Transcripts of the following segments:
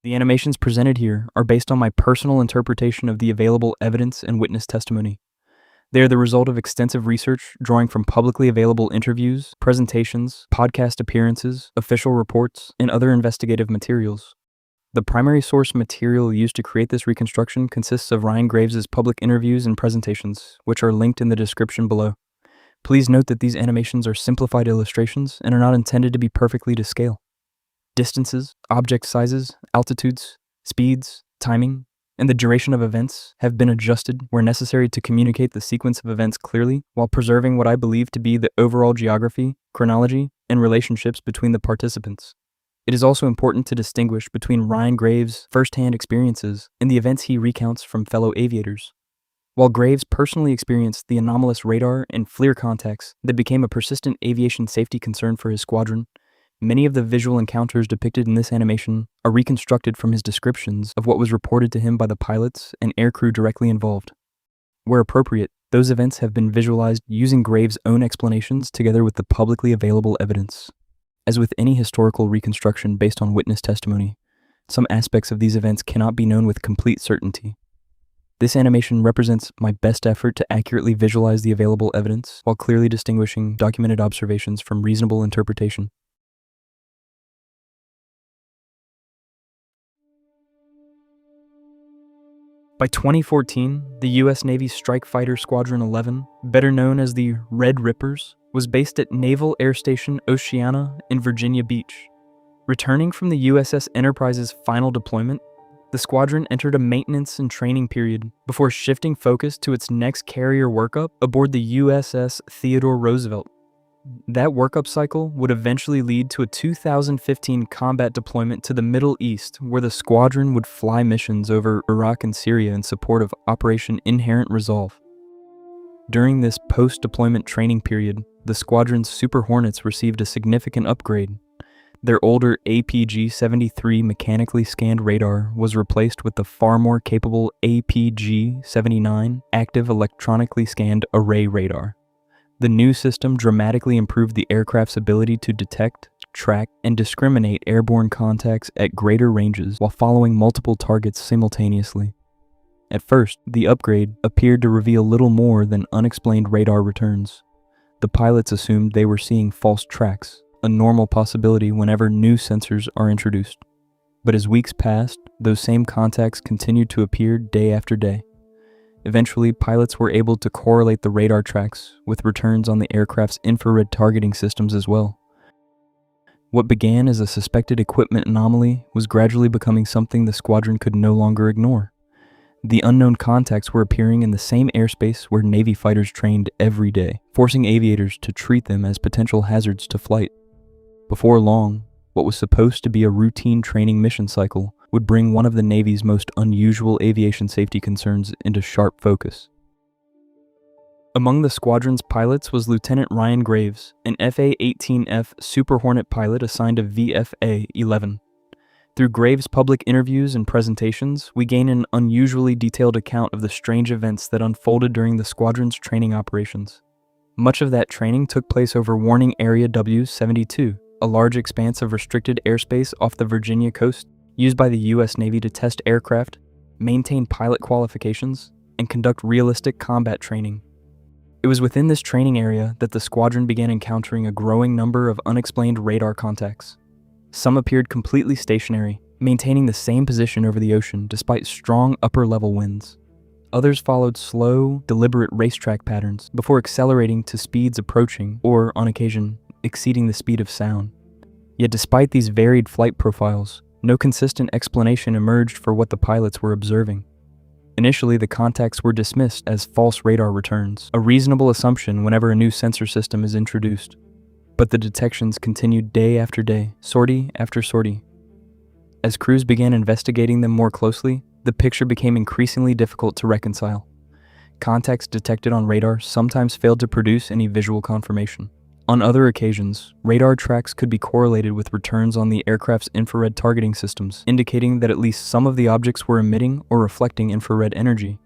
The animations presented here are based on my personal interpretation of the available evidence and witness testimony. They are the result of extensive research drawing from publicly available interviews, presentations, podcast appearances, official reports, and other investigative materials. The primary source material used to create this reconstruction consists of Ryan Graves' public interviews and presentations, which are linked in the description below. Please note that these animations are simplified illustrations and are not intended to be perfectly to scale. Distances, object sizes, altitudes, speeds, timing, and the duration of events have been adjusted where necessary to communicate the sequence of events clearly while preserving what I believe to be the overall geography, chronology, and relationships between the participants. It is also important to distinguish between Ryan Graves' first-hand experiences and the events he recounts from fellow aviators. While Graves personally experienced the anomalous radar and FLIR contacts that became a persistent aviation safety concern for his squadron, many of the visual encounters depicted in this animation are reconstructed from his descriptions of what was reported to him by the pilots and aircrew directly involved. Where appropriate, those events have been visualized using Graves' own explanations together with the publicly available evidence. As with any historical reconstruction based on witness testimony, some aspects of these events cannot be known with complete certainty. This animation represents my best effort to accurately visualize the available evidence while clearly distinguishing documented observations from reasonable interpretation. By 2014, the U.S. Navy's Strike Fighter Squadron 11, better known as the Red Rippers, was based at Naval Air Station Oceana in Virginia Beach. Returning from the USS Enterprise's final deployment, the squadron entered a maintenance and training period before shifting focus to its next carrier workup aboard the USS Theodore Roosevelt. That workup cycle would eventually lead to a 2015 combat deployment to the Middle East, where the squadron would fly missions over Iraq and Syria in support of Operation Inherent Resolve. During this post-deployment training period, the squadron's Super Hornets received a significant upgrade. Their older APG-73 mechanically scanned radar was replaced with the far more capable APG-79 active electronically scanned array radar. The new system dramatically improved the aircraft's ability to detect, track, and discriminate airborne contacts at greater ranges while following multiple targets simultaneously. At first, the upgrade appeared to reveal little more than unexplained radar returns. The pilots assumed they were seeing false tracks, a normal possibility whenever new sensors are introduced. But as weeks passed, those same contacts continued to appear day after day. Eventually, pilots were able to correlate the radar tracks with returns on the aircraft's infrared targeting systems as well. What began as a suspected equipment anomaly was gradually becoming something the squadron could no longer ignore. The unknown contacts were appearing in the same airspace where Navy fighters trained every day, forcing aviators to treat them as potential hazards to flight. Before long, what was supposed to be a routine training mission cycle would bring one of the Navy's most unusual aviation safety concerns into sharp focus. Among the squadron's pilots was Lieutenant Ryan Graves, an FA-18F Super Hornet pilot assigned to VFA-11. Through Graves' public interviews and presentations, we gain an unusually detailed account of the strange events that unfolded during the squadron's training operations. Much of that training took place over Warning Area W-72, a large expanse of restricted airspace off the Virginia coast used by the U.S. Navy to test aircraft, maintain pilot qualifications, and conduct realistic combat training. It was within this training area that the squadron began encountering a growing number of unexplained radar contacts. Some appeared completely stationary, maintaining the same position over the ocean despite strong upper-level winds. Others followed slow, deliberate racetrack patterns before accelerating to speeds approaching, or on occasion, exceeding the speed of sound. Yet despite these varied flight profiles, no consistent explanation emerged for what the pilots were observing. Initially, the contacts were dismissed as false radar returns, a reasonable assumption whenever a new sensor system is introduced. But the detections continued day after day, sortie after sortie. As crews began investigating them more closely, the picture became increasingly difficult to reconcile. Contacts detected on radar sometimes failed to produce any visual confirmation. On other occasions, radar tracks could be correlated with returns on the aircraft's infrared targeting systems, indicating that at least some of the objects were emitting or reflecting infrared energy.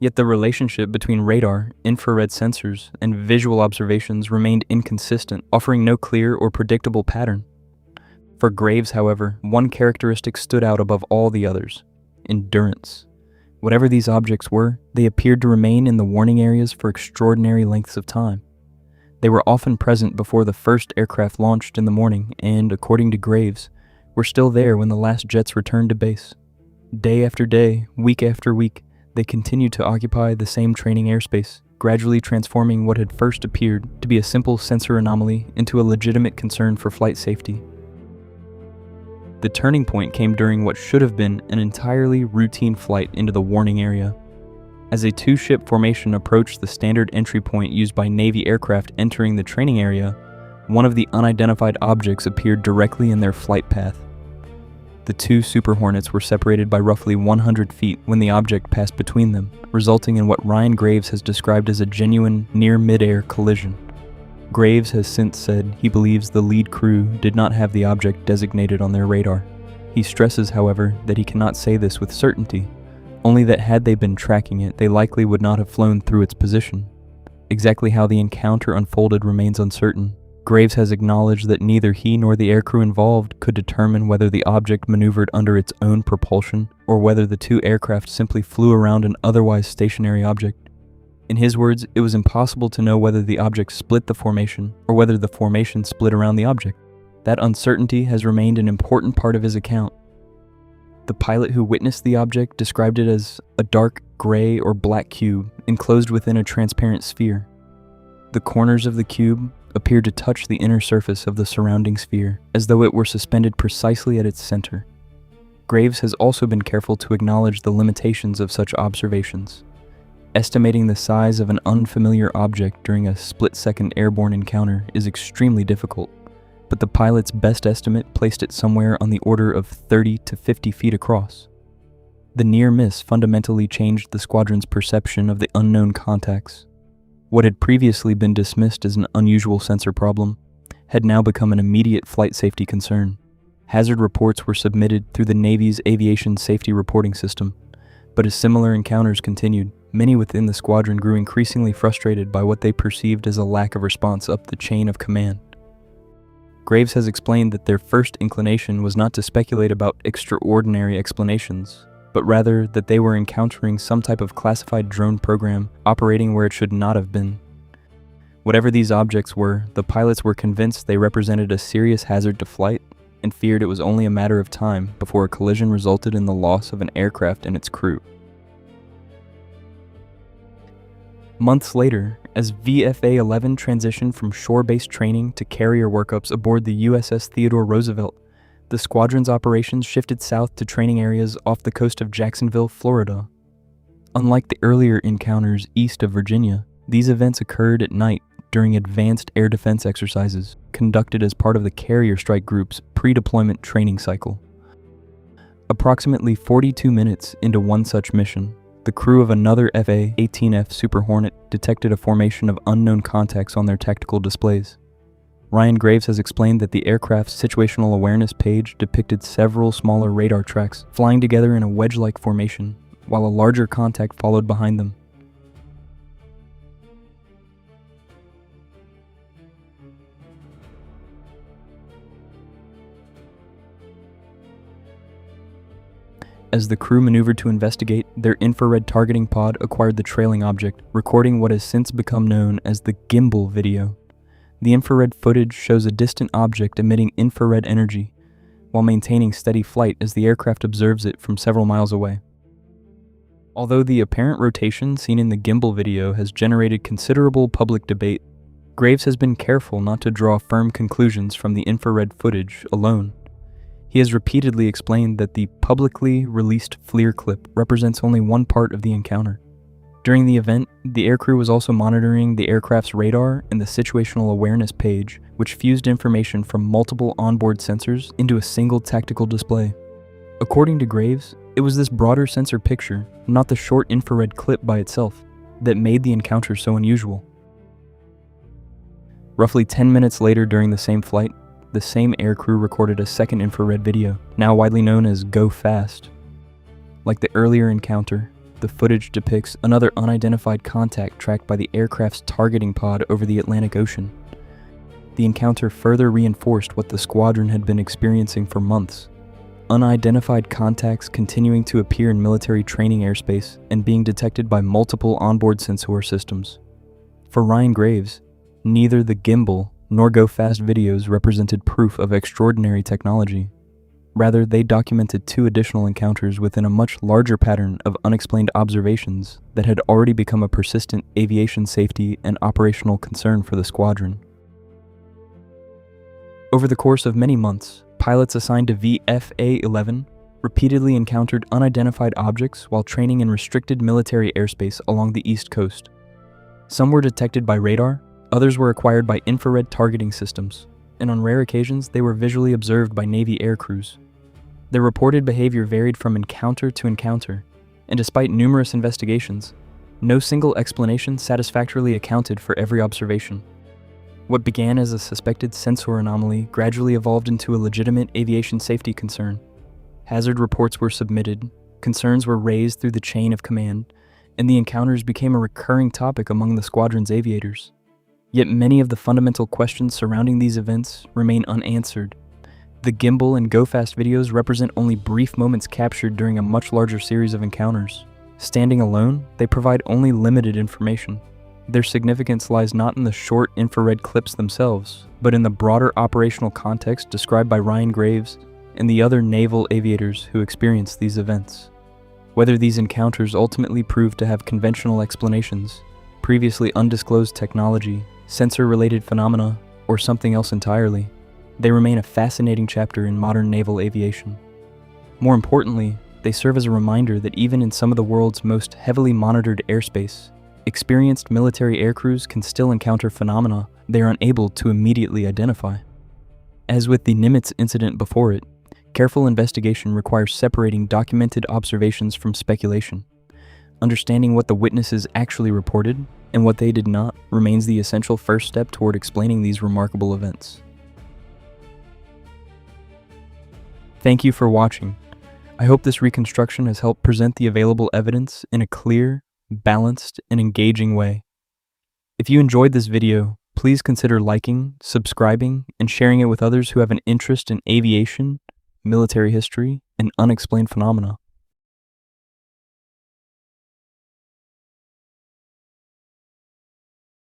Yet the relationship between radar, infrared sensors, and visual observations remained inconsistent, offering no clear or predictable pattern. For Graves, however, one characteristic stood out above all the others: endurance. Whatever these objects were, they appeared to remain in the warning areas for extraordinary lengths of time. They were often present before the first aircraft launched in the morning and, according to Graves, were still there when the last jets returned to base. Day after day, week after week, they continued to occupy the same training airspace, gradually transforming what had first appeared to be a simple sensor anomaly into a legitimate concern for flight safety. The turning point came during what should have been an entirely routine flight into the warning area. As a two-ship formation approached the standard entry point used by Navy aircraft entering the training area, one of the unidentified objects appeared directly in their flight path. The two Super Hornets were separated by roughly 100 feet when the object passed between them, resulting in what Ryan Graves has described as a genuine near-mid-air collision. Graves has since said he believes the lead crew did not have the object designated on their radar. He stresses, however, that he cannot say this with certainty, only that had they been tracking it, they likely would not have flown through its position. Exactly how the encounter unfolded remains uncertain. Graves has acknowledged that neither he nor the aircrew involved could determine whether the object maneuvered under its own propulsion or whether the two aircraft simply flew around an otherwise stationary object. In his words, it was impossible to know whether the object split the formation or whether the formation split around the object. That uncertainty has remained an important part of his account. The pilot who witnessed the object described it as a dark gray or black cube enclosed within a transparent sphere. The corners of the cube appeared to touch the inner surface of the surrounding sphere, as though it were suspended precisely at its center. Graves has also been careful to acknowledge the limitations of such observations. Estimating the size of an unfamiliar object during a split-second airborne encounter is extremely difficult, but the pilot's best estimate placed it somewhere on the order of 30 to 50 feet across. The near miss fundamentally changed the squadron's perception of the unknown contacts. What had previously been dismissed as an unusual sensor problem had now become an immediate flight safety concern. Hazard reports were submitted through the Navy's Aviation Safety Reporting System, but as similar encounters continued, many within the squadron grew increasingly frustrated by what they perceived as a lack of response up the chain of command. Graves has explained that their first inclination was not to speculate about extraordinary explanations, but rather that they were encountering some type of classified drone program operating where it should not have been. Whatever these objects were, the pilots were convinced they represented a serious hazard to flight and feared it was only a matter of time before a collision resulted in the loss of an aircraft and its crew. Months later, as VFA-11 transitioned from shore-based training to carrier workups aboard the USS Theodore Roosevelt, the squadron's operations shifted south to training areas off the coast of Jacksonville, Florida. Unlike the earlier encounters east of Virginia, these events occurred at night during advanced air defense exercises conducted as part of the Carrier Strike Group's pre-deployment training cycle. Approximately 42 minutes into one such mission, the crew of another FA-18F Super Hornet detected a formation of unknown contacts on their tactical displays. Ryan Graves has explained that the aircraft's situational awareness page depicted several smaller radar tracks flying together in a wedge-like formation, while a larger contact followed behind them. As the crew maneuvered to investigate, their infrared targeting pod acquired the trailing object, recording what has since become known as the Gimbal video. The infrared footage shows a distant object emitting infrared energy, while maintaining steady flight as the aircraft observes it from several miles away. Although the apparent rotation seen in the Gimbal video has generated considerable public debate, Graves has been careful not to draw firm conclusions from the infrared footage alone. He has repeatedly explained that the publicly released FLIR clip represents only one part of the encounter. During the event, the aircrew was also monitoring the aircraft's radar and the situational awareness page, which fused information from multiple onboard sensors into a single tactical display. According to Graves, it was this broader sensor picture, not the short infrared clip by itself, that made the encounter so unusual. Roughly 10 minutes later during the same flight, the same aircrew recorded a second infrared video, now widely known as Go Fast. Like the earlier encounter, the footage depicts another unidentified contact tracked by the aircraft's targeting pod over the Atlantic Ocean. The encounter further reinforced what the squadron had been experiencing for months: unidentified contacts continuing to appear in military training airspace and being detected by multiple onboard sensor systems. For Ryan Graves, neither the Gimbal nor Go Fast videos represented proof of extraordinary technology. Rather, they documented 2 additional encounters within a much larger pattern of unexplained observations that had already become a persistent aviation safety and operational concern for the squadron. Over the course of many months, pilots assigned to VFA-11 repeatedly encountered unidentified objects while training in restricted military airspace along the East Coast. Some were detected by radar, others were acquired by infrared targeting systems, and on rare occasions they were visually observed by Navy air crews. Their reported behavior varied from encounter to encounter, and despite numerous investigations, no single explanation satisfactorily accounted for every observation. What began as a suspected sensor anomaly gradually evolved into a legitimate aviation safety concern. Hazard reports were submitted, concerns were raised through the chain of command, and the encounters became a recurring topic among the squadron's aviators. Yet many of the fundamental questions surrounding these events remain unanswered. The Gimbal and Go Fast videos represent only brief moments captured during a much larger series of encounters. Standing alone, they provide only limited information. Their significance lies not in the short infrared clips themselves, but in the broader operational context described by Ryan Graves and the other naval aviators who experienced these events. Whether these encounters ultimately proved to have conventional explanations, previously undisclosed technology, sensor-related phenomena, or something else entirely, they remain a fascinating chapter in modern naval aviation. More importantly, they serve as a reminder that even in some of the world's most heavily monitored airspace, experienced military aircrews can still encounter phenomena they are unable to immediately identify. As with the Nimitz incident before it, careful investigation requires separating documented observations from speculation. Understanding what the witnesses actually reported and what they did not remains the essential first step toward explaining these remarkable events. Thank you for watching. I hope this reconstruction has helped present the available evidence in a clear, balanced, and engaging way. If you enjoyed this video, please consider liking, subscribing, and sharing it with others who have an interest in aviation, military history, and unexplained phenomena.